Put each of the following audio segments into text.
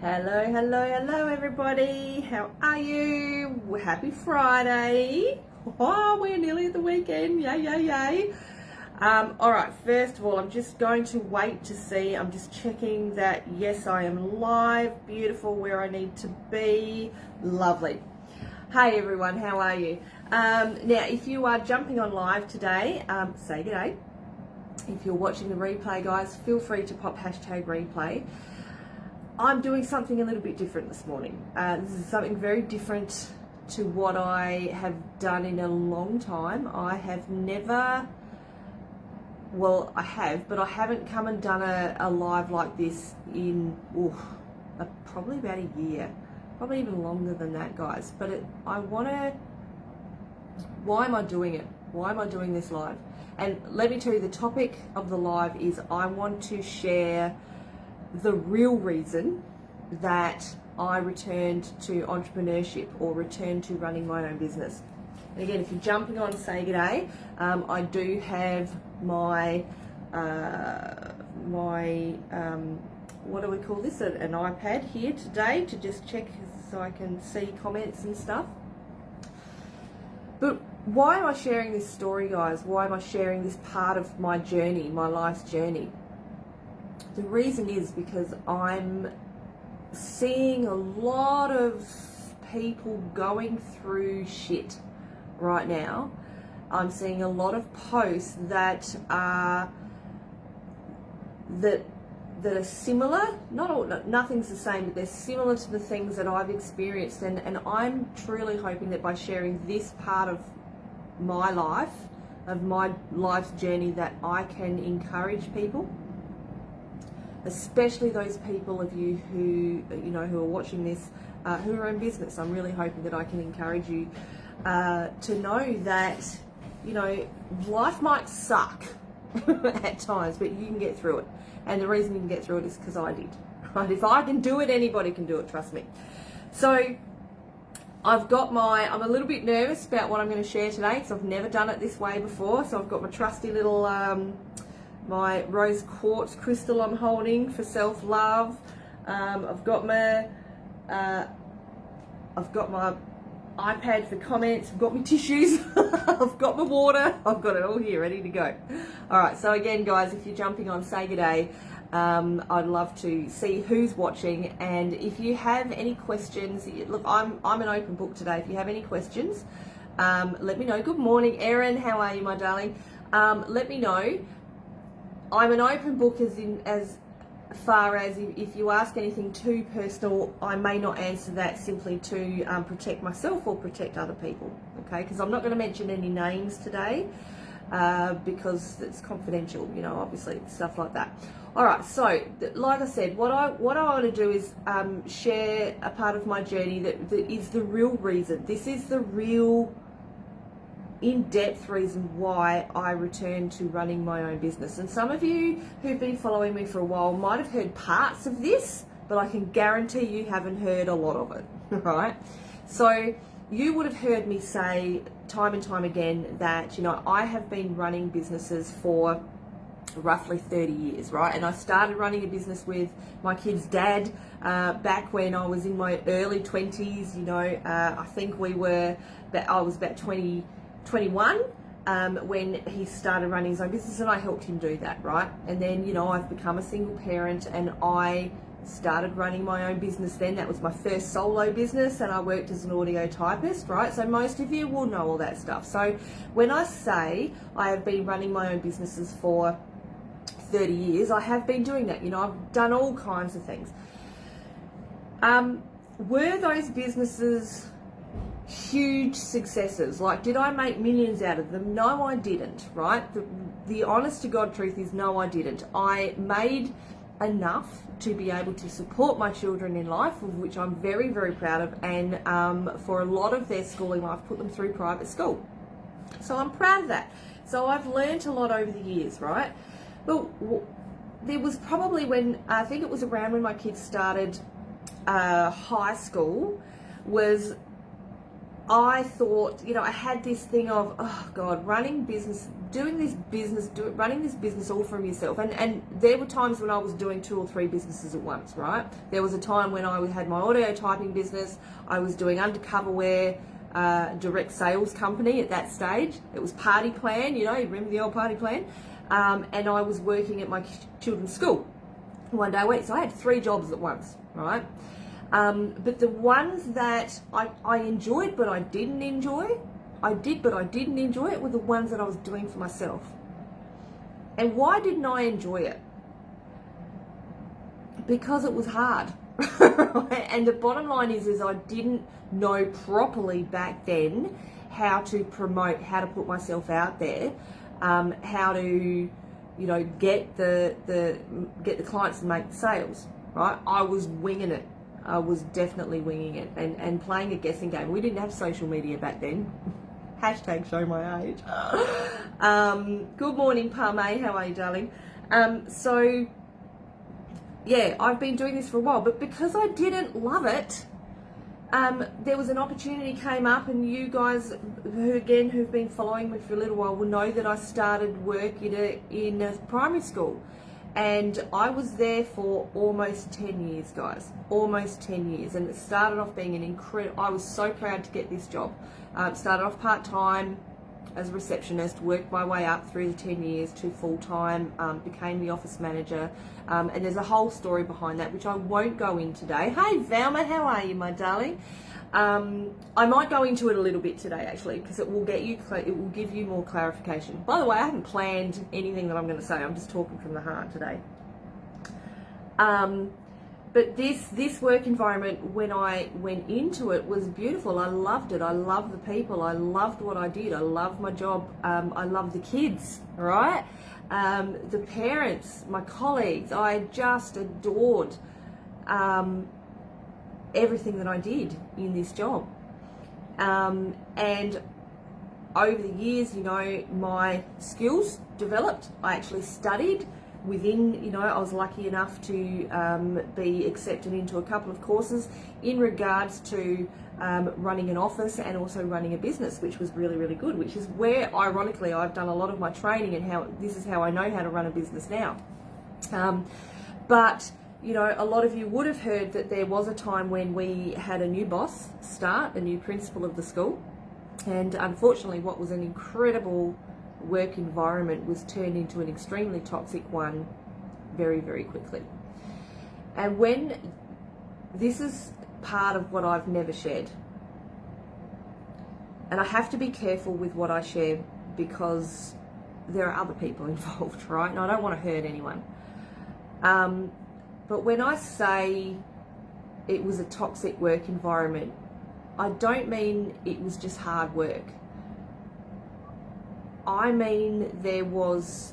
Hello everybody. How are you? Happy Friday. Oh, we're nearly at the weekend. Yay. All right, first of all, I'm just going to wait to see. I'm just checking that, yes, I am live. Beautiful, where I need to be. Lovely. Hey everyone, how are you? Now, if you are jumping on live today, say g'day. If you're watching the replay, guys, feel free to pop hashtag replay. I'm doing something a little bit different this morning. This is something very different to what I have done in a long time. I have never, well, I have, but I haven't come and done a live like this in probably about a year, probably even longer than that, guys. But why am I doing it? Why am I doing this live? And let me tell you, the topic of the live is I want to share the real reason that I returned to entrepreneurship or returned to running my own business. And again, if you're jumping on, say g'day. I do have my what do we call this? An iPad here today to just check so I can see comments and stuff. But why am I sharing this story, guys? Why am I sharing this part of my journey, my life's journey? The reason is because I'm seeing a lot of people going through shit right now. I'm seeing a lot of posts that are similar. Nothing's the same, but they're similar to the things that I've experienced, and I'm truly hoping that by sharing this part of my life, of my life's journey, that I can encourage people, especially those people of you who are watching this, who are in business. I'm really hoping that I can encourage you to know that, life might suck at times, but you can get through it. And the reason you can get through it is because I did. Right? If I can do it, anybody can do it, trust me. So I'm a little bit nervous about what I'm going to share today because I've never done it this way before. So I've got my trusty little my rose quartz crystal I'm holding for self-love. I've got my iPad for comments. I've got my tissues. I've got my water. I've got it all here ready to go. All right. So again, guys, if you're jumping on, say g'day. I'd love to see who's watching, and if you have any questions, look, I'm an open book today. If you have any questions, let me know. Good morning, Erin. How are you, my darling? Let me know. I'm an open book as far as if you ask anything too personal, I may not answer that simply to protect myself or protect other people, okay? Because I'm not going to mention any names today because it's confidential, obviously, stuff like that. All right, so like I said, what I want to do is share a part of my journey that is the real reason. This is the real in-depth reason why I returned to running my own business. And some of you who've been following me for a while might have heard parts of this, but I can guarantee you haven't heard a lot of it, right? So you would have heard me say time and time again that, I have been running businesses for roughly 30 years, right? And I started running a business with my kid's dad back when I was in my early 20s, I think I was about 21 when he started running his own business, and I helped him do that, right? And then, I've become a single parent and I started running my own business then. That was my first solo business, and I worked as an audio typist, right? So most of you will know all that stuff. So when I say I have been running my own businesses for 30 years, I have been doing that. I've done all kinds of things. Were those businesses huge successes? Like, did I make millions out of them? No, I didn't, right? The honest to God truth is no, I didn't. I made enough to be able to support my children in life, of which I'm very, very proud of, and for a lot of their schooling, I've put them through private school. So I'm proud of that. So I've learned a lot over the years, right? Well, there was probably I think it was around when my kids started high school, I thought, I had this thing of, oh God, running doing this business, running this business all from yourself. And there were times when I was doing 2 or 3 businesses at once, right? There was a time when I had my audio typing business. I was doing undercover wear, direct sales company at that stage. It was Party Plan, you remember the old Party Plan? And I was working at my children's school 1 day a week. So I had 3 jobs at once, right? But the ones that I enjoyed but I didn't enjoy, I did but I didn't enjoy it, were the ones that I was doing for myself. And why didn't I enjoy it? Because it was hard. And the bottom line is I didn't know properly back then how to promote, how to put myself out there, how to, get the clients and make the sales, right? I was winging it. I was definitely winging it and playing a guessing game. We didn't have social media back then. Hashtag show my age. Good morning, Parme. How are you, darling? So, yeah, I've been doing this for a while, but because I didn't love it, there was an opportunity came up, and you guys who've been following me for a little while will know that I started work in a primary school. And I was there for almost 10 years, guys. Almost 10 years. And it started off being an incredible... I was so proud to get this job. Started off part-time as a receptionist, worked my way up through the 10 years to full-time, became the office manager. And there's a whole story behind that, which I won't go in today. Hey, Velma, how are you, my darling? I might go into it a little bit today, actually, because it will give you more clarification. By the way, I haven't planned anything that I'm going to say. I'm just talking from the heart today. But this work environment, when I went into it, was beautiful. I loved it. I loved the people. I loved what I did. I loved my job. I loved the kids, right? The parents, my colleagues. I just adored everything that I did in this job. And over the years, my skills developed. I actually studied within, I was lucky enough to be accepted into a couple of courses in regards to running an office and also running a business, which was really, really good, which is where, ironically, I've done a lot of my training, and this is how I know how to run a business now. But a lot of you would have heard that there was a time when we had a new boss start, a new principal of the school, and unfortunately what was an incredible work environment was turned into an extremely toxic one very, very quickly. And this is part of what I've never shared, and I have to be careful with what I share because there are other people involved, right? And I don't want to hurt anyone. But when I say it was a toxic work environment, I don't mean it was just hard work. I mean there was,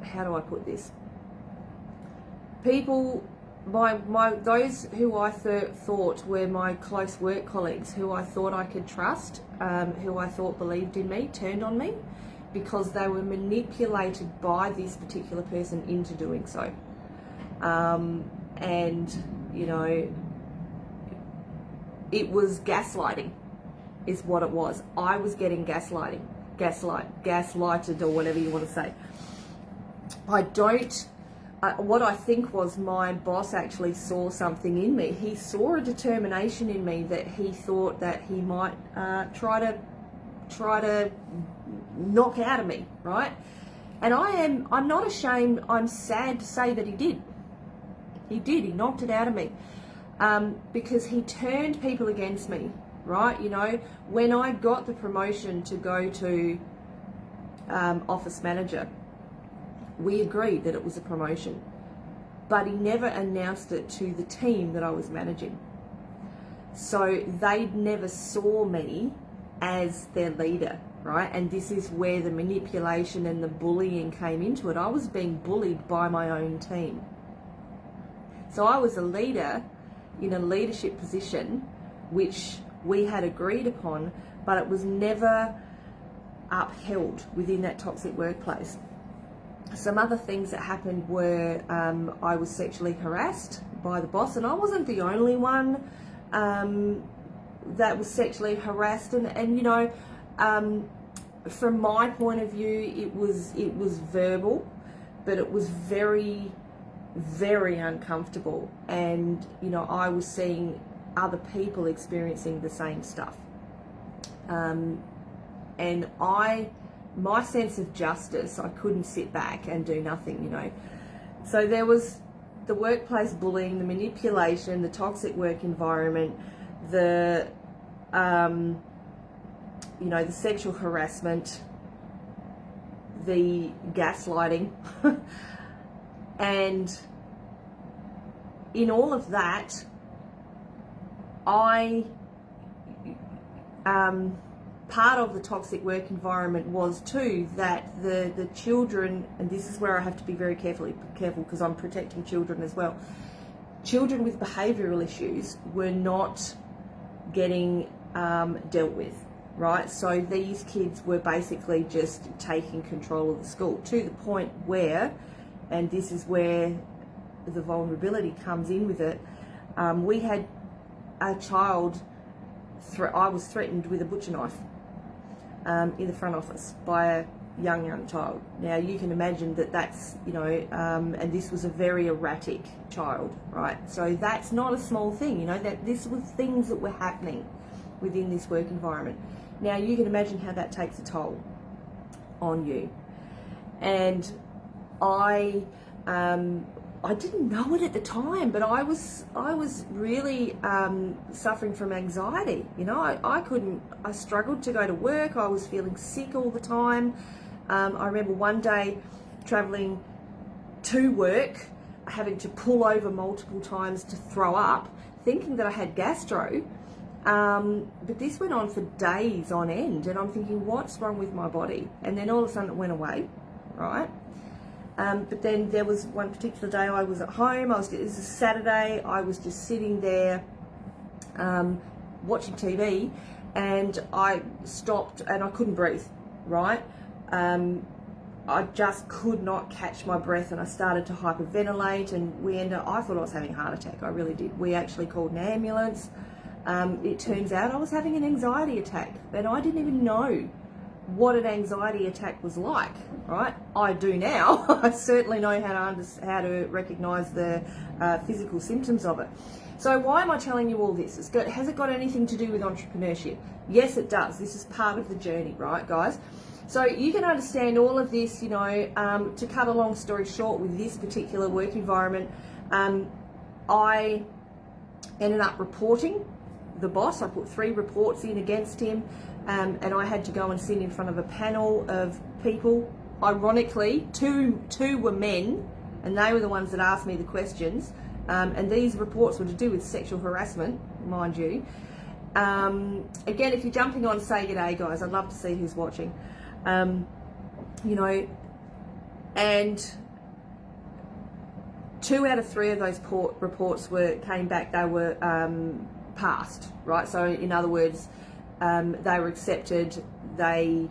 how do I put this? People, those who I thought were my close work colleagues, who I thought I could trust, who I thought believed in me, turned on me, because they were manipulated by this particular person into doing so. And, it was gaslighting is what it was. I was getting gaslighted, or whatever you want to say. What I think was my boss actually saw something in me. He saw a determination in me that he thought that he might try to knock out of me, right? And I'm not ashamed, I'm sad to say that he did. He knocked it out of me, because he turned people against me, right? When I got the promotion to go to office manager, we agreed that it was a promotion, but he never announced it to the team that I was managing. So they never saw me as their leader, right? And this is where the manipulation and the bullying came into it. I was being bullied by my own team. So I was a leader in a leadership position, which we had agreed upon, but it was never upheld within that toxic workplace. Some other things that happened were I was sexually harassed by the boss, and I wasn't the only one that was sexually harassed. And from my point of view, it was verbal, but it was very, very uncomfortable. And, you know, I was seeing other people experiencing the same stuff. And my sense of justice, I couldn't sit back and do nothing, you know. So there was the workplace bullying, the manipulation, the toxic work environment, the, you know, the sexual harassment, the gaslighting, and in all of that, part of the toxic work environment was too that the children, and this is where I have to be very careful because I'm protecting children as well. Children with behavioural issues were not getting dealt with, right? So these kids were basically just taking control of the school to the point where, and this is where the vulnerability comes in with it, we had a child, I was threatened with a butcher knife in the front office by a young child. Now you can imagine that that's, you know, and this was a very erratic child, right? So that's not a small thing, you know, that this was things that were happening within this work environment. Now you can imagine how that takes a toll on you. And I didn't know it at the time, but I was really suffering from anxiety. You know, I struggled to go to work. I was feeling sick all the time. I remember one day traveling to work, having to pull over multiple times to throw up, thinking that I had gastro. But this went on for days on end, and I'm thinking, what's wrong with my body? And then all of a sudden it went away, right? But then there was one particular day I was at home, it was a Saturday, I was just sitting there watching TV, and I stopped and I couldn't breathe, right? I just could not catch my breath, and I started to hyperventilate, and I thought I was having a heart attack, I really did. We actually called an ambulance. It turns out I was having an anxiety attack, and I didn't even know what an anxiety attack was like, right? I do now. I certainly know how to recognise the physical symptoms of it. So why am I telling you all this? Has it got anything to do with entrepreneurship? Yes, it does. This is part of the journey, right, guys? So you can understand all of this, you know, to cut a long story short with this particular work environment, I ended up reporting the boss. I put 3 reports in against him. And I had to go and sit in front of a panel of people. Ironically, two were men, and they were the ones that asked me the questions. And these reports were to do with sexual harassment, mind you. Again, if you're jumping on, say good day, guys. I'd love to see who's watching. You know, and 2 out of 3 of those reports came back. They were passed, right? So in other words, they were accepted. They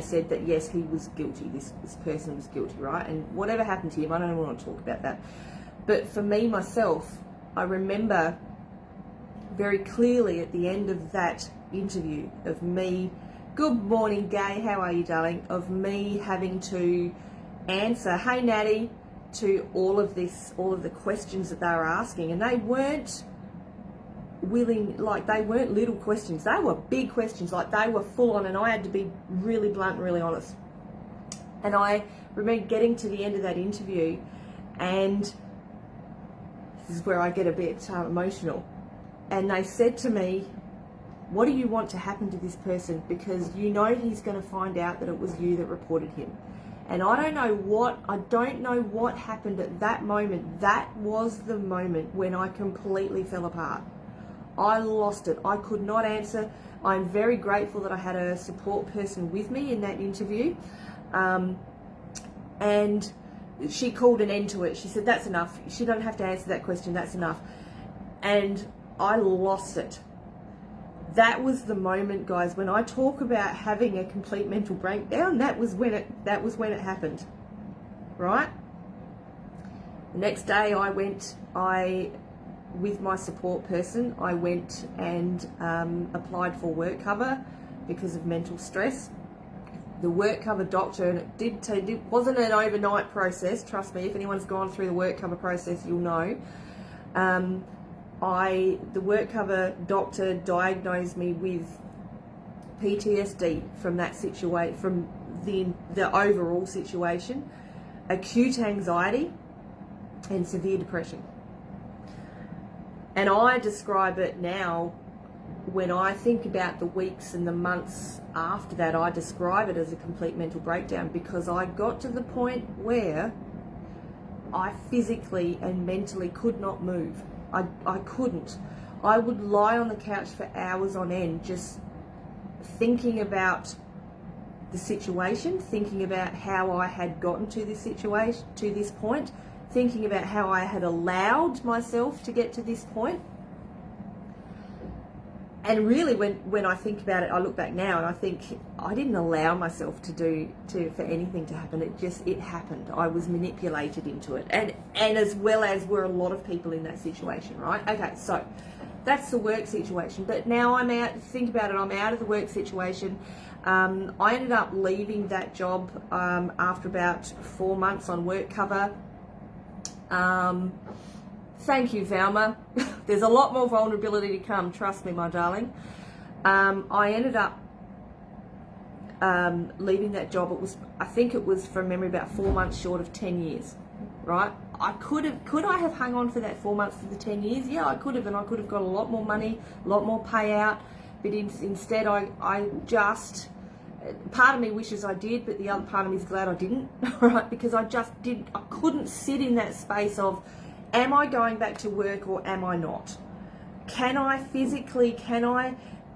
said that yes, he was guilty. This person was guilty, right? And whatever happened to him, I don't even want to talk about that. But for me myself, I remember very clearly at the end of that interview of me, good morning, Gay, how are you, darling? Of me having to answer, hey, Natty, to all of the questions that they were asking, and they weren't they weren't little questions, they were big questions, like they were full on, and I had to be really blunt and really honest. And I remember getting to the end of that interview, and this is where I get a bit emotional, and they said to me, what do you want to happen to this person, because you know he's going to find out that it was you that reported him. And I don't know what happened at that moment. That was the moment when I completely fell apart. I lost it. I could not answer. I'm very grateful that I had a support person with me in that interview. And she called an end to it. She said, that's enough. You don't have to answer that question. That's enough. And I lost it. That was the moment, guys, when I talk about having a complete mental breakdown, that was when it happened. Right? The next day with my support person, I went and applied for work cover because of mental stress. The work cover doctor, and it wasn't an overnight process, trust me, if anyone's gone through the work cover process, you'll know. The work cover doctor diagnosed me with PTSD from that situation, from the overall situation, acute anxiety and severe depression. And I describe it now, when I think about the weeks and the months after that, I describe it as a complete mental breakdown, because I got to the point where I physically and mentally could not move. I couldn't. I would lie on the couch for hours on end just thinking about the situation, thinking about how I had gotten to this situation, to this point, thinking about how I had allowed myself to get to this point. And really, when I think about it, I look back now and I think I didn't allow myself for anything to happen. It happened. I was manipulated into it, and as well as were a lot of people in that situation, right? Okay, so that's the work situation. But now I'm out. Think about it. I'm out of the work situation. I ended up leaving that job after about 4 months on work cover. Thank you, Valma. There's a lot more vulnerability to come, trust me, my darling. I ended up leaving that job. I think it was, from memory, about 4 months short of 10 years, right? Could I have hung on for that 4 months to the 10 years? Yeah, I could have, and I could have got a lot more money, a lot more payout. But instead, I just, part of me wishes I did, but the other part of me is glad I didn't, right? Because I couldn't sit in that space of, am I going back to work or am I not? Can I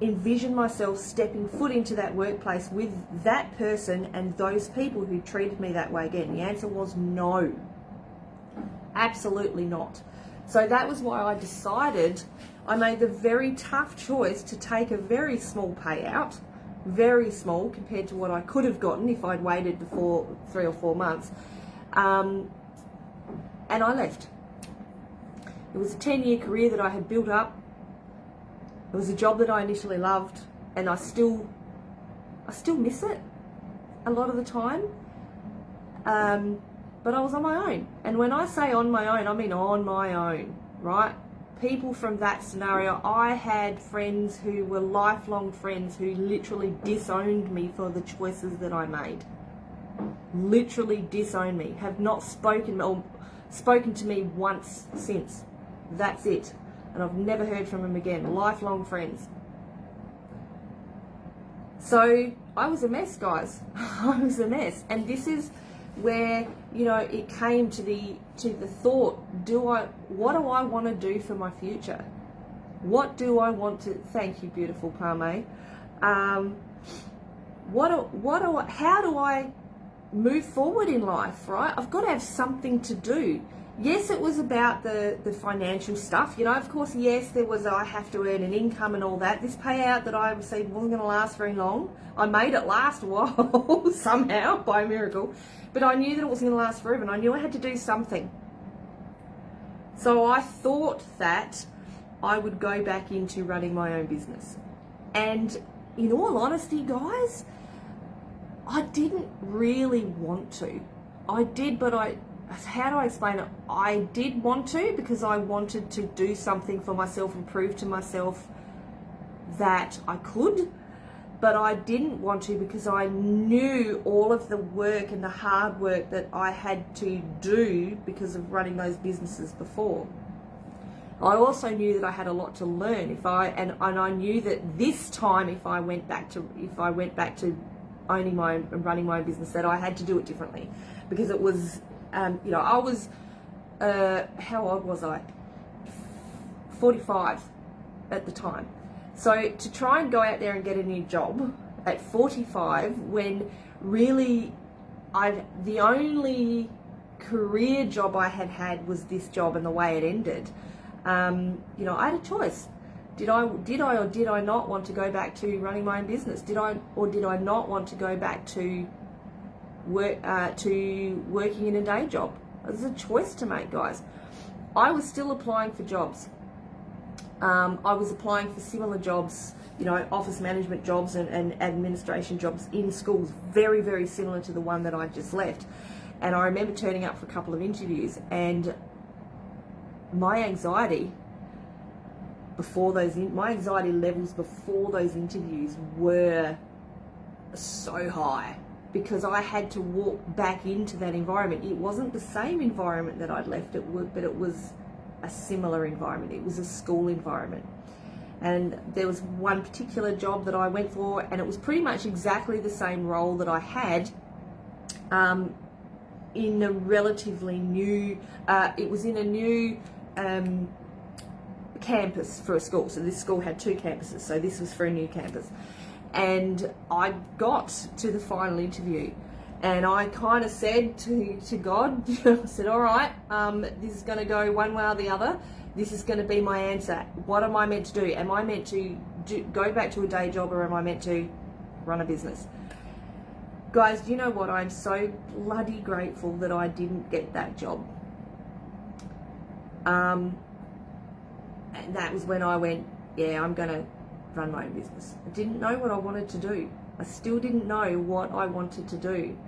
envision myself stepping foot into that workplace with that person and those people who treated me that way again? The answer was no. Absolutely not. So that was why I made the very tough choice to take a very small payout, very small compared to what I could have gotten if I'd waited the 3 or 4 months, and I left. It was a 10-year career that I had built up. It was a job that I initially loved, and I still miss it a lot of the time. But I was on my own. And when I say on my own, I mean on my own, right? People from that scenario, I had friends who were lifelong friends who literally disowned me for the choices that I made. Literally disowned me. Have not spoken to me once since. That's it. And I've never heard from them again. Lifelong friends. So I was a mess, guys. I was a mess. And this is where, it came to the thought, what do I want to do for my future? What do I want to, thank you, beautiful Parme. How do I move forward in life, right? I've got to have something to do. Yes, it was about the financial stuff, of course, yes, there was, I have to earn an income and all that. This payout that I received wasn't going to last very long. I made it last a while, somehow, by a miracle, but I knew that it wasn't going to last forever, and I knew I had to do something. So I thought that I would go back into running my own business. And in all honesty, guys, I didn't really want to. I did, but how do I explain it? I did want to, because I wanted to do something for myself and prove to myself that I could, but I didn't want to because I knew all of the work and the hard work that I had to do because of running those businesses before. I also knew that I had a lot to learn and I knew that this time if I went back to owning and running my own business, that I had to do it differently, because it was I was, how old was I? 45 at the time. So to try and go out there and get a new job at 45, when really the only career job I had was this job, and the way it ended, I had a choice. Did I or did I not want to go back to running my own business? Did I not want to go back to working in a day job? It was a choice to make, guys. I was still applying for jobs. I was applying for similar jobs, office management jobs and administration jobs in schools, very, very similar to the one that I just left. And I remember turning up for a couple of interviews, and my anxiety levels before those interviews were so high, because I had to walk back into that environment. It wasn't the same environment that I'd left it with, but it was a similar environment. It was a school environment. And there was one particular job that I went for, and it was pretty much exactly the same role that I had in a relatively new, it was in a new campus for a school. So this school had 2 campuses, so this was for a new campus. And I got to the final interview, and I kind of said to God, I said, all right, this is going to go one way or the other. This is going to be my answer. What am I meant to do? Am I meant to go back to a day job, or am I meant to run a business? Guys, do you know what? I'm so bloody grateful that I didn't get that job. And that was when I went, yeah, I'm going to run my own business. I didn't know what I wanted to do. I still didn't know what I wanted to do.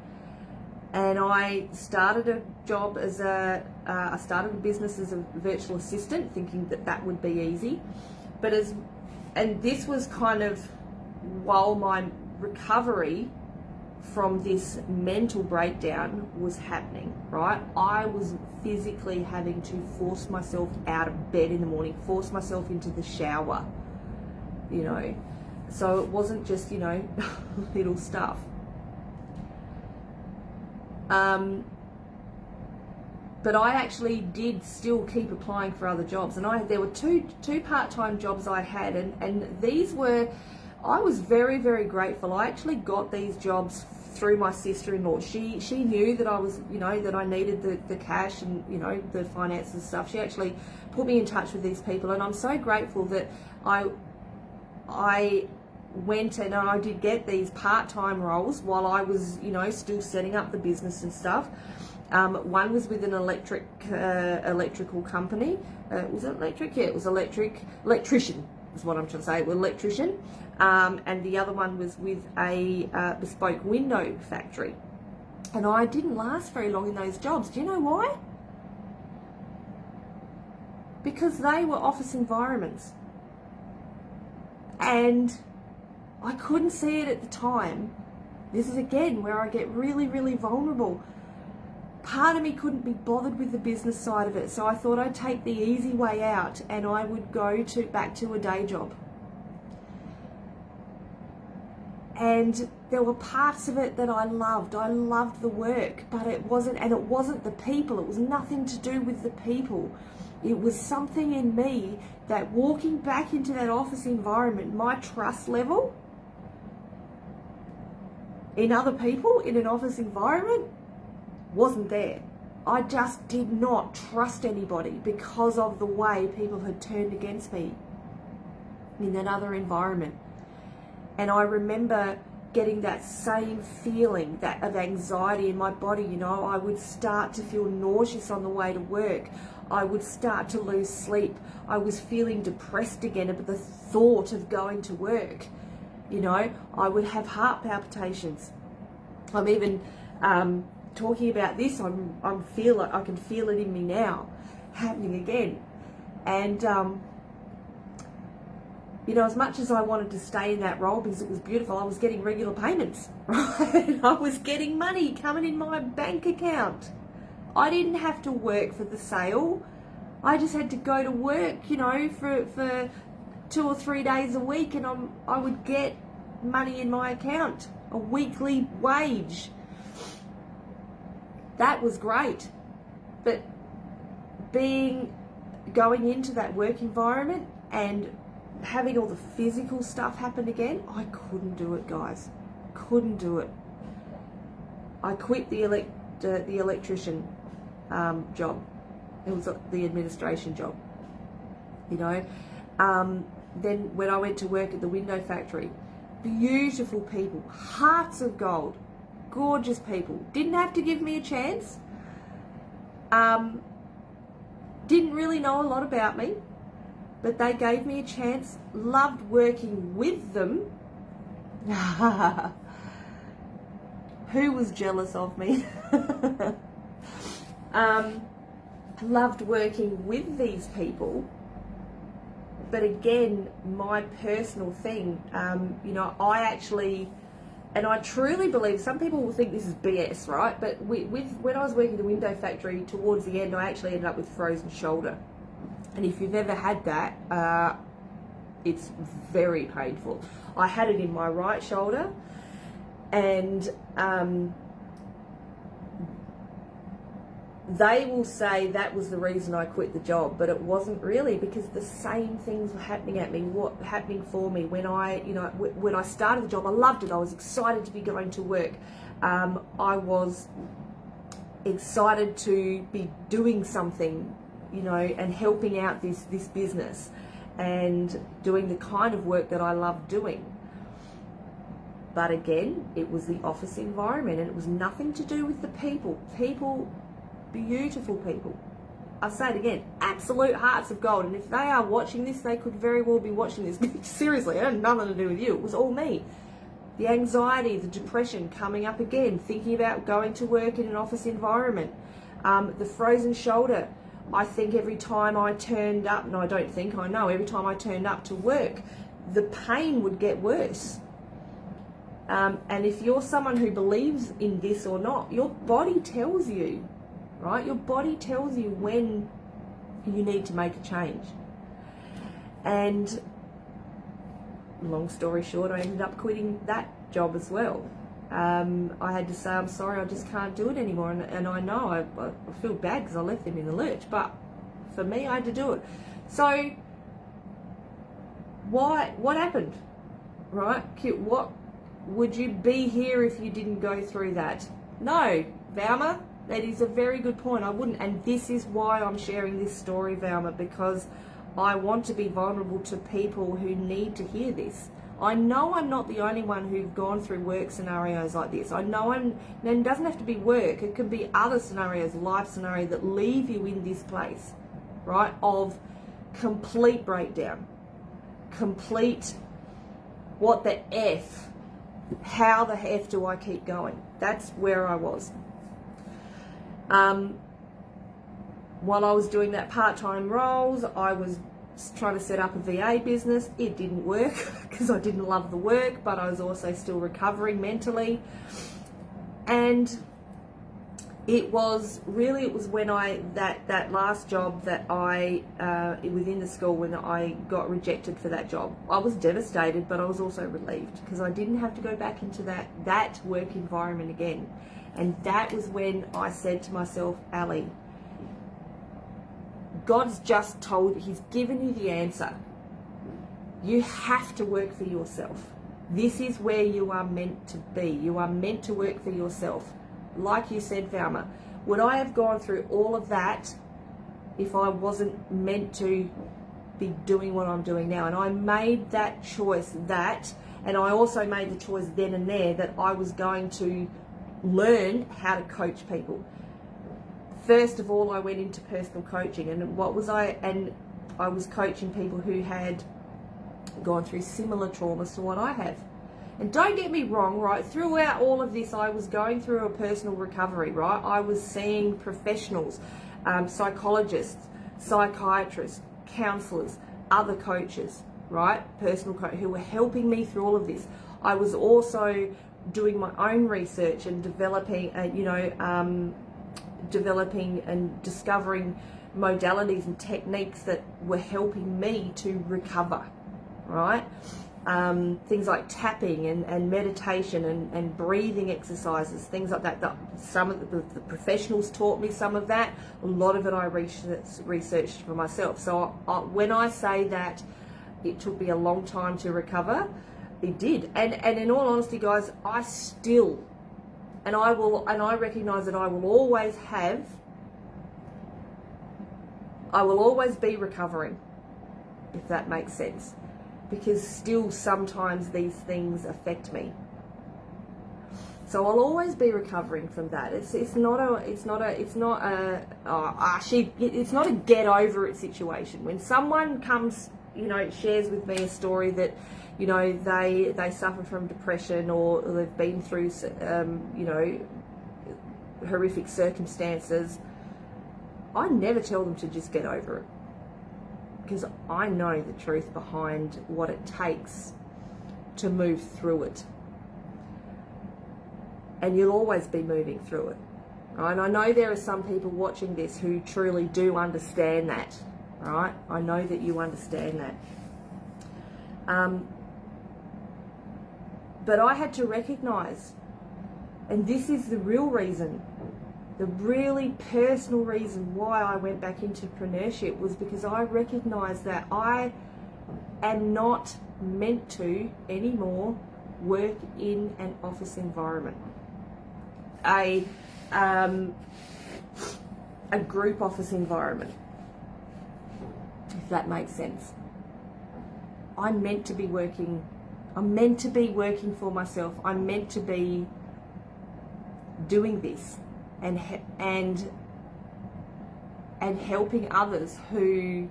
And I started a job I started a business as a virtual assistant, thinking that that would be easy. And this was kind of while my recovery from this mental breakdown was happening, right? I was physically having to force myself out of bed in the morning, force myself into the shower, So it wasn't just, little stuff. But I actually did still keep applying for other jobs, and there were two part-time jobs I had, and these were, I was very, very grateful. I actually got these jobs through my sister-in-law. She knew that I was, that I needed the cash and, the finances and stuff. She actually put me in touch with these people, and I'm so grateful that I went and I did get these part-time roles while I was, still setting up the business and stuff. One was with an electrical company. Was it electric? Yeah, it was electrician is what I'm trying to say. Well, electrician. And the other one was with a bespoke window factory. And I didn't last very long in those jobs. Do you know why? Because they were office environments. And I couldn't see it at the time. This is again where I get really, really vulnerable. Part of me couldn't be bothered with the business side of it, so I thought I'd take the easy way out and I would go back to a day job. And there were parts of it that I loved. I loved the work, but it wasn't the people. It was nothing to do with the people. It was something in me that walking back into that office environment, my trust level in other people in an office environment wasn't there. I just did not trust anybody because of the way people had turned against me in that other environment. And I remember getting that same feeling of anxiety in my body. I would start to feel nauseous on the way to work. I would start to lose sleep. I was feeling depressed again at the thought of going to work. I would have heart palpitations. I'm even talking about this. I can feel it in me now, happening again. And as much as I wanted to stay in that role because it was beautiful, I was getting regular payments, right? I was getting money coming in my bank account. I didn't have to work for the sale. I just had to go to work, for 2 or 3 days a week, and I would get money in my account, a weekly wage. That was great. But going into that work environment and having all the physical stuff happen again, I couldn't do it, guys. Couldn't do it. I quit the electrician job. It was the administration job. Then when I went to work at the window factory, beautiful people, hearts of gold, gorgeous people. Didn't have to give me a chance. Didn't really know a lot about me. but they gave me a chance, loved working with them. Who was jealous of me? Loved working with these people. But again, my personal thing, you know, I actually, and I truly believe, some people will think this is BS, right? But when I was working at the window factory, towards the end, I actually ended up with frozen shoulder. And if you've ever had that, it's very painful. I had it in my right shoulder, and they will say that was the reason I quit the job, but it wasn't really, because the same things were happening for me when when I started the job. I loved it. I was excited to be going to work. I was excited to be doing something, you know, and helping out this business and doing the kind of work that I love doing. But again, it was the office environment, and it was nothing to do with the people. Beautiful people. I'll say it again, absolute hearts of gold. And if they are watching this, they could very well be watching this. Seriously, it had nothing to do with you. It was all me. The anxiety, the depression coming up again, thinking about going to work in an office environment. The frozen shoulder. I think every time I turned up, no, I don't think, I know, every time I turned up to work, the pain would get worse. And if you're someone who believes in this or not, your body tells you. Right? Your body tells you when you need to make a change. And long story short, I ended up quitting that job as well. I had to say, I'm sorry, I just can't do it anymore. And I know, I feel bad because I left them in the lurch. But for me, I had to do it. So, what happened? Right? What would you be here if you didn't go through that? No, Valma. That is a very good point. I wouldn't, and this is why I'm sharing this story, Valma, because I want to be vulnerable to people who need to hear this. I know I'm not the only one who's gone through work scenarios like this. I know and it doesn't have to be work. It can be other scenarios, life scenarios that leave you in this place, right, of complete breakdown, complete what the F, how the F do I keep going? That's where I was. While I was doing that part-time roles, I was trying to set up a VA business. It didn't work because I didn't love the work, but I was also still recovering mentally. And it was when that last job that within the school, when I got rejected for that job. I was devastated, but I was also relieved because I didn't have to go back into that work environment again. And that was when I said to myself, Ali, God's just He's given you the answer. You have to work for yourself. This is where you are meant to be. You are meant to work for yourself. Like you said, Valma, would I have gone through all of that if I wasn't meant to be doing what I'm doing now? And I made that choice and I also made the choice then and there that I was going to learn how to coach people. First of all, I went into personal coaching, and I was coaching people who had gone through similar traumas to what I have. And don't get me wrong, right, throughout all of this, I was going through a personal recovery, right? I was seeing professionals, psychologists, psychiatrists, counselors, other coaches, right? Personal coach who were helping me through all of this. I was also doing my own research and developing and discovering modalities and techniques that were helping me to recover, right? Things like tapping and meditation and breathing exercises, things like that. Some of the professionals taught me some of that. A lot of it I researched for myself. So when I say that it took me a long time to recover, it did. And in all honesty, guys, I recognize that I will always be recovering, if that makes sense, because still sometimes these things affect me. So I'll always be recovering from that. It's not a get over it situation. When someone comes, shares with me a story that, they suffer from depression, or they've been through, horrific circumstances, I never tell them to just get over it, because I know the truth behind what it takes to move through it. And you'll always be moving through it. Right? And I know there are some people watching this who truly do understand that. Right? I know that you understand that. But I had to recognize, and this is the real reason, the really personal reason why I went back into entrepreneurship, was because I recognized that I am not meant to anymore work in an office environment, a group office environment, if that makes sense. I'm meant to be working for myself. I'm meant to be doing this and helping others who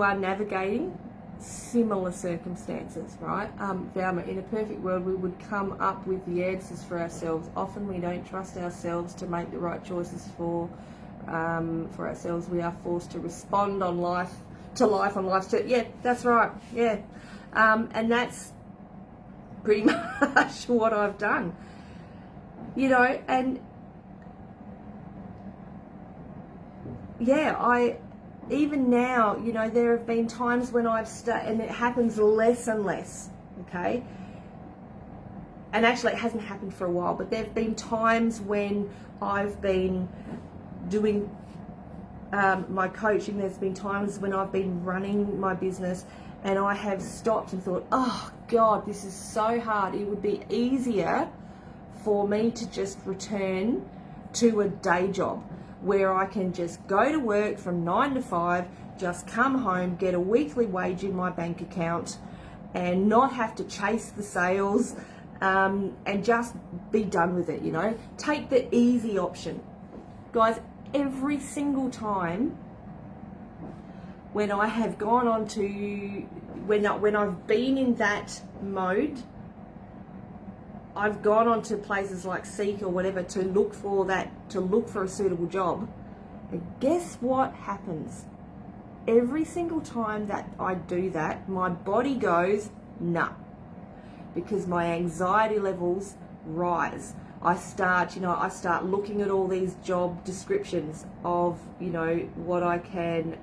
are navigating similar circumstances, right? In a perfect world, we would come up with the answers for ourselves. Often we don't trust ourselves to make the right choices for ourselves. We are forced to respond on life to, yeah, that's right, yeah. And that's pretty much what I've done, and yeah, even now, there have been times when I've and it happens less and less, okay? And actually it hasn't happened for a while, but there have been times when I've been doing my coaching, there's been times when I've been running my business and I have stopped and thought, oh God, this is so hard. It would be easier for me to just return to a day job where I can just go to work from 9 to 5, just come home, get a weekly wage in my bank account and not have to chase the sales, and just be done with it, Take the easy option. Guys, every single time when I have gone on to, when I've been in that mode, I've gone on to places like Seek or whatever to look for a suitable job. And guess what happens? Every single time that I do that, my body goes, nah. Because my anxiety levels rise. I start looking at all these job descriptions of, what I can,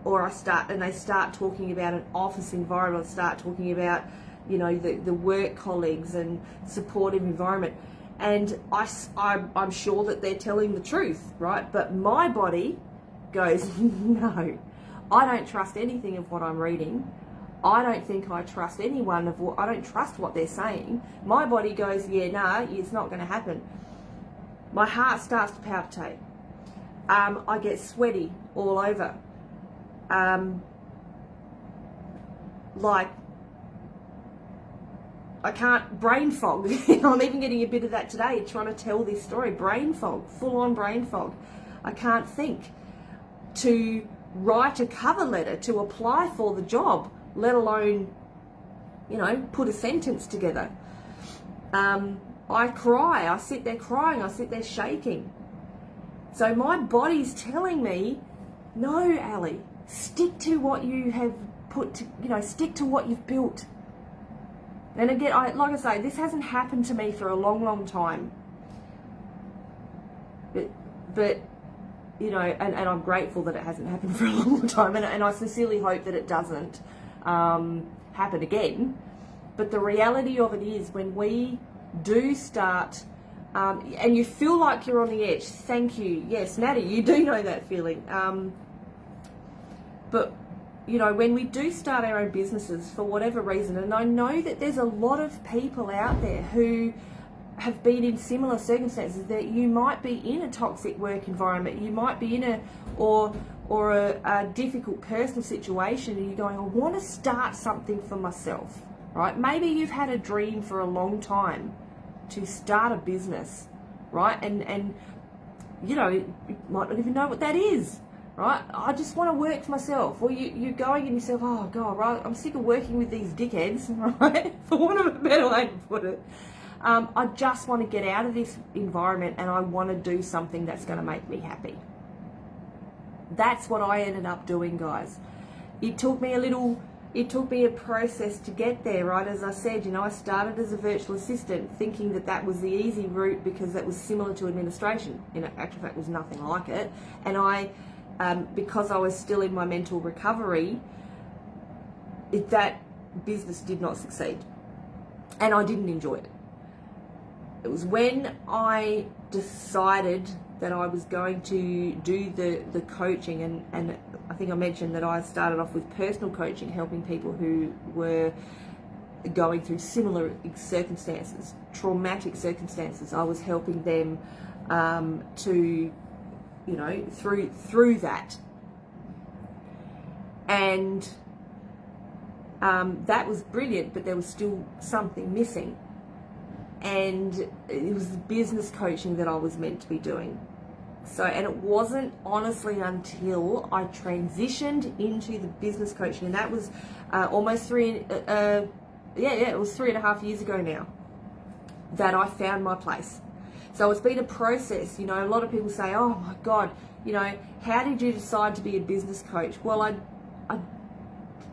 they start talking about an office environment, start talking about, the work colleagues and supportive environment. And I'm sure that they're telling the truth, right? But my body goes, no, I don't trust anything of what I'm reading. I don't think I trust I don't trust what they're saying. My body goes, yeah, nah, it's not going to happen. My heart starts to palpitate. I get sweaty all over. I can't, brain fog. I'm even getting a bit of that today, trying to tell this story. Brain fog, full on brain fog. I can't think to write a cover letter to apply for the job, let alone, put a sentence together. I cry, I sit there crying, I sit there shaking. So my body's telling me, no, Ali, stick to what you have stick to what you've built. And again, like I say, this hasn't happened to me for a long, long time. But and I'm grateful that it hasn't happened for a long, long time. And I sincerely hope that it doesn't happen again. But the reality of it is, when we do start, and you feel like you're on the edge, thank you. Yes, Natty, you do know that feeling. But when we do start our own businesses for whatever reason, and I know that there's a lot of people out there who have been in similar circumstances, that you might be in a toxic work environment, you might be in a difficult personal situation, and you're going, I want to start something for myself, right? Maybe you've had a dream for a long time to start a business, right? And you know, you might not even know what that is, right? I just want to work for myself. Or you're going in yourself, oh God, right, I'm sick of working with these dickheads, right? For want of a better way to put it. I just want to get out of this environment and I want to do something that's going to make me happy. That's what I ended up doing, guys. It took me a process to get there, right? As I said, you know, I started as a virtual assistant thinking that that was the easy route because that was similar to administration. In actual fact, it was nothing like it. And I, because I was still in my mental recovery, that business did not succeed. And I didn't enjoy it. It was when I decided that I was going to do the coaching, and I think I mentioned that I started off with personal coaching, helping people who were going through similar circumstances, traumatic circumstances. I was helping them to, you know, through that. And that was brilliant, but there was still something missing. And it was the business coaching that I was meant to be doing. So, and it wasn't honestly until I transitioned into the business coaching, and that was almost it was 3.5 years ago now, that I found my place. So it's been a process. You know, a lot of people say, oh my God, you know, how did you decide to be a business coach? Well, I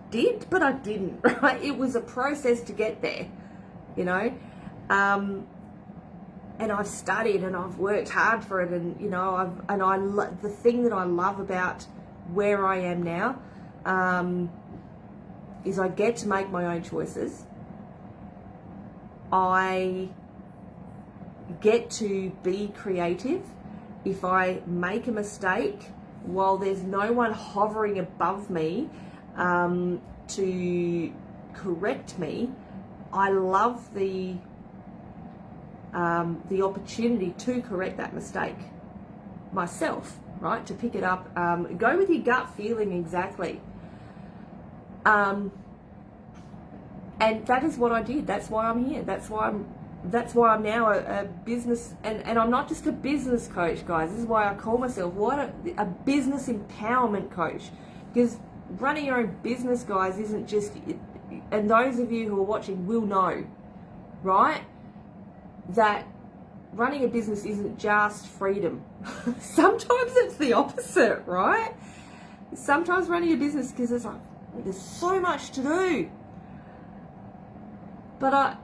did, but I didn't, right? It was a process to get there, you know. And I've studied and I've worked hard for it, and you know, the thing that I love about where I am now is I get to make my own choices. I get to be creative. If I make a mistake, while there's no one hovering above me to correct me, I love the opportunity to correct that mistake myself, right? To pick it up, go with your gut feeling exactly. And that is what I did. That's why I'm here. That's why I'm now a business, and I'm not just a business coach, guys. This is why I call myself a business empowerment coach, because running your own business, guys, isn't just, and those of you who are watching will know, right, that running a business isn't just freedom. Sometimes it's the opposite, right? Sometimes running a business, because there's so much to do. But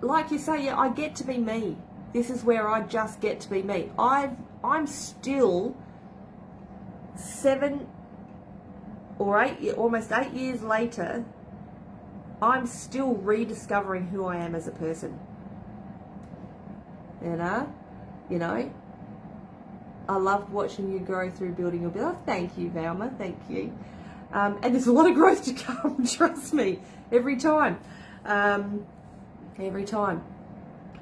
like you say, yeah, I get to be me. This is where I just get to be me. I'm still 7 or 8, almost 8 years later, I'm still rediscovering who I am as a person. You know, I loved watching you grow through building your business. Thank you, Valma. Thank you. And there's a lot of growth to come. Trust me. Every time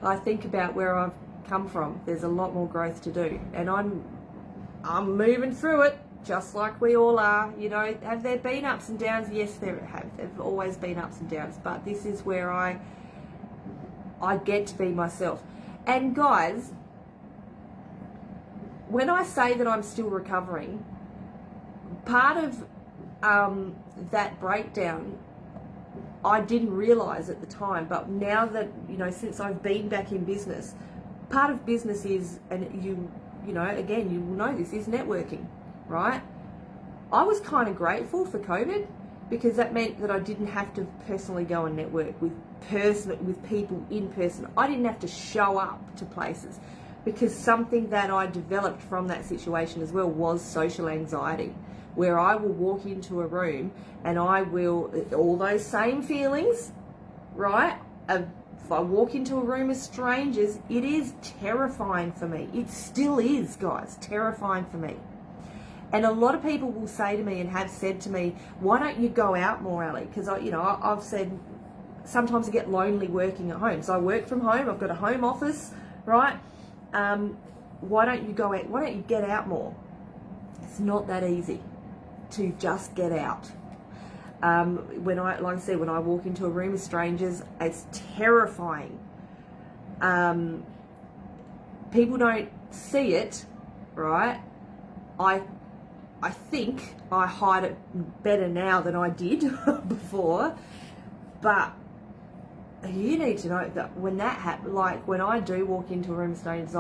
I think about where I've come from, there's a lot more growth to do, and I'm moving through it, just like we all are. You know, have there been ups and downs? Yes, there have. There've always been ups and downs, but this is where I get to be myself. And guys, when I say that I'm still recovering, part of that breakdown I didn't realize at the time, but now that, you know, since I've been back in business, part of business is, and you know, again, you will know this, is networking, right? I was kind of grateful for COVID, because that meant that I didn't have to personally go and network with people in person. I didn't have to show up to places, because something that I developed from that situation as well was social anxiety, where I will walk into a room and I will, all those same feelings, right? If I walk into a room of strangers, it is terrifying for me. It still is, guys, terrifying for me. And a lot of people will say to me, and have said to me, why don't you go out more, Ali? Because I've said, sometimes I get lonely working at home. So I work from home, I've got a home office, right? Why don't you go out? Why don't you get out more? It's not that easy to just get out. When I walk into a room of strangers, it's terrifying. People don't see it, right? I think I hide it better now than I did before, but you need to know that when that happens, like when I do walk into a room of strangers,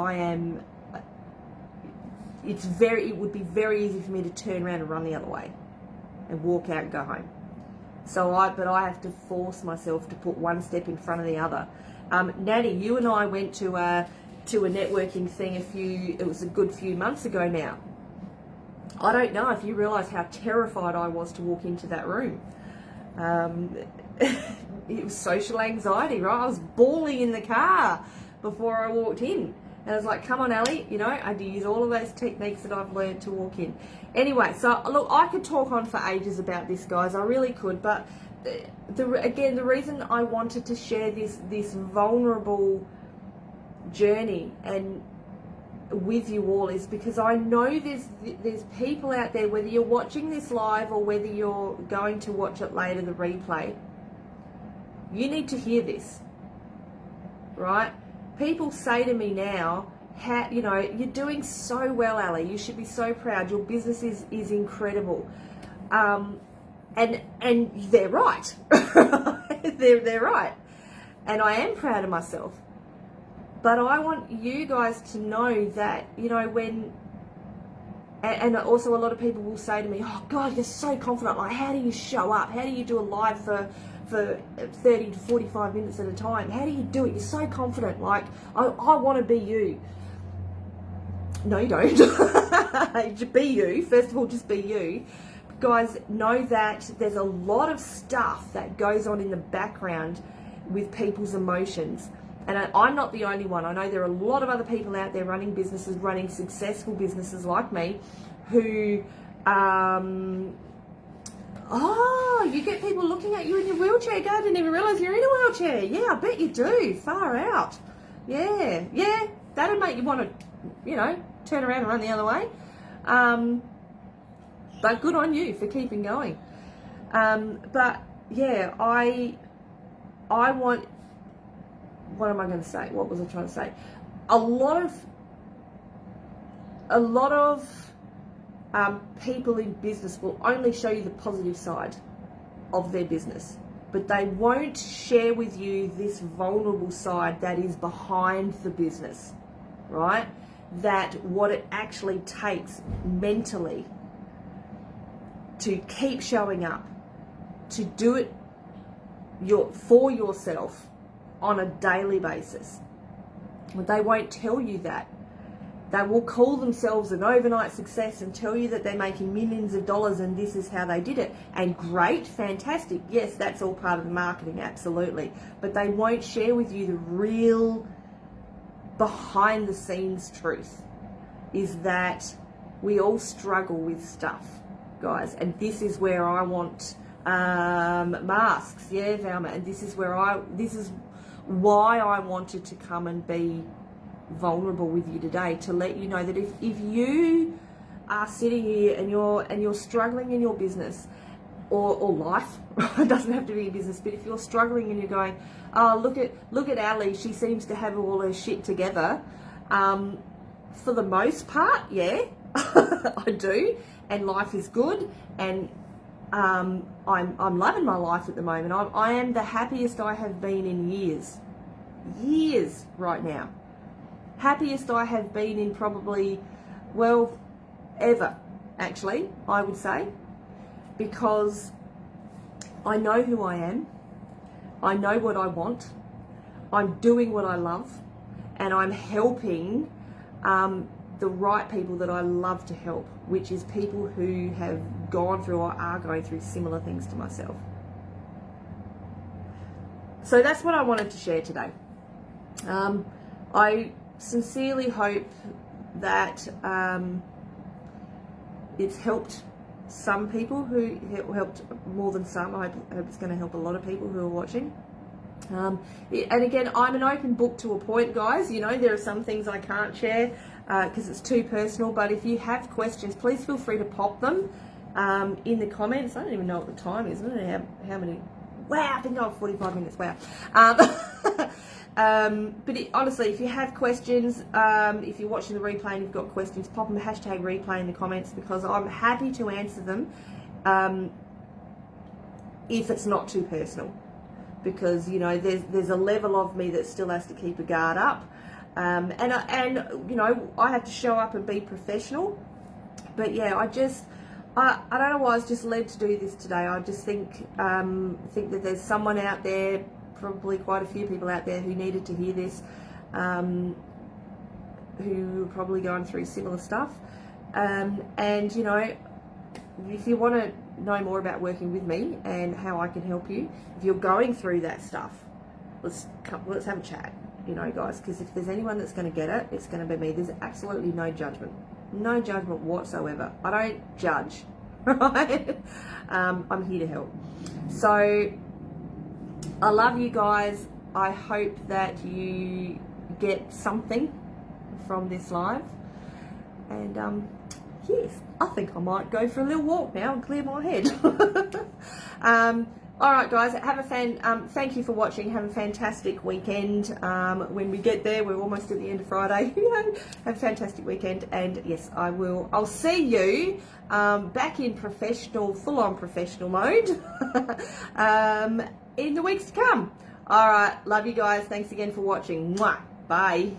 it would be very easy for me to turn around and run the other way and walk out and go home. But I have to force myself to put one step in front of the other. Natty, you and I went to a networking thing it was a good few months ago now. I don't know if you realise how terrified I was to walk into that room. It was social anxiety, right? I was bawling in the car before I walked in. And I was like, come on, Ali, I had to use all of those techniques that I've learned to walk in. Anyway, so look, I could talk on for ages about this, guys. I really could. But the reason I wanted to share this vulnerable journey and with you all is because I know there's people out there, whether you're watching this live or whether you're going to watch it later, the replay, you need to hear this, right? People say to me now, you're doing so well, Ali. You should be so proud. Your business is incredible. And they're right. they're right. And I am proud of myself. But I want you guys to know that, and also a lot of people will say to me, oh God, you're so confident. Like, how do you show up? How do you do a live for 30 to 45 minutes at a time? How do you do it? You're so confident. Like, I want to be you. No, you don't. Just be you. First of all, just be you. Guys, know that there's a lot of stuff that goes on in the background with people's emotions. And I'm not the only one. I know there are a lot of other people out there running businesses, running successful businesses like me, who, you get people looking at you in your wheelchair. God, I didn't even realise you're in a wheelchair. Yeah, I bet you do. Far out. Yeah, that'd make you want to, turn around and run the other way. But good on you for keeping going. But yeah, I want. What am I going to say? What was I trying to say? A lot of people in business will only show you the positive side of their business, but they won't share with you this vulnerable side that is behind the business, right? That what it actually takes mentally to keep showing up, to do it for yourself on a daily basis. But they won't tell you that. They will call themselves an overnight success and tell you that they're making millions of dollars and this is how they did it. And great, fantastic. Yes, that's all part of the marketing, absolutely. But they won't share with you the real behind the scenes truth, is that we all struggle with stuff, guys. And this is where I want masks. Yeah, Valma. And this is why I wanted to come and be vulnerable with you today, to let you know that if you are sitting here and you're struggling in your business or life, it doesn't have to be a business, but if you're struggling and you're going, oh, look at Ali, she seems to have all her shit together, for the most part, yeah, I do, and life is good, and I'm loving my life at the moment. I am the happiest I have been in years right now. Happiest I have been in probably, well, ever, actually, I would say, because I know who I am, I know what I want, I'm doing what I love, and I'm helping the right people that I love to help, which is people who have gone through or are going through similar things to myself. So that's what I wanted to share today. I sincerely hope that it's helped some people, who helped more than some. I hope it's going to help a lot of people who are watching. And again, I'm an open book to a point, guys. There are some things I can't share because it's too personal, but if you have questions, please feel free to pop them in the comments. I don't even know what the time is. I don't know how many. Wow, I think I'm 45 minutes. Wow. But honestly, if you have questions, if you're watching the replay and you've got questions, pop them hashtag replay in the comments, because I'm happy to answer them if it's not too personal. Because, you know, there's a level of me that still has to keep a guard up. And you know, I have to show up and be professional. But yeah, I don't know why I was just led to do this today. I just think that there's someone out there, probably quite a few people out there, who needed to hear this, who are probably going through similar stuff. And you know, if you want to know more about working with me and how I can help you, if you're going through that stuff, let's have a chat, you know, guys, because if there's anyone that's going to get it, it's going to be me. There's absolutely no judgment whatsoever. I don't judge, right? I'm here to help. So I love you guys. I hope that you get something from this live. And yes, I think I might go for a little walk now and clear my head. All right, guys, thank you for watching. Have a fantastic weekend. When we get there, we're almost at the end of Friday. Have a fantastic weekend. And yes, I'll see you back in full-on professional mode in the weeks to come. All right, love you guys. Thanks again for watching. Mwah. Bye.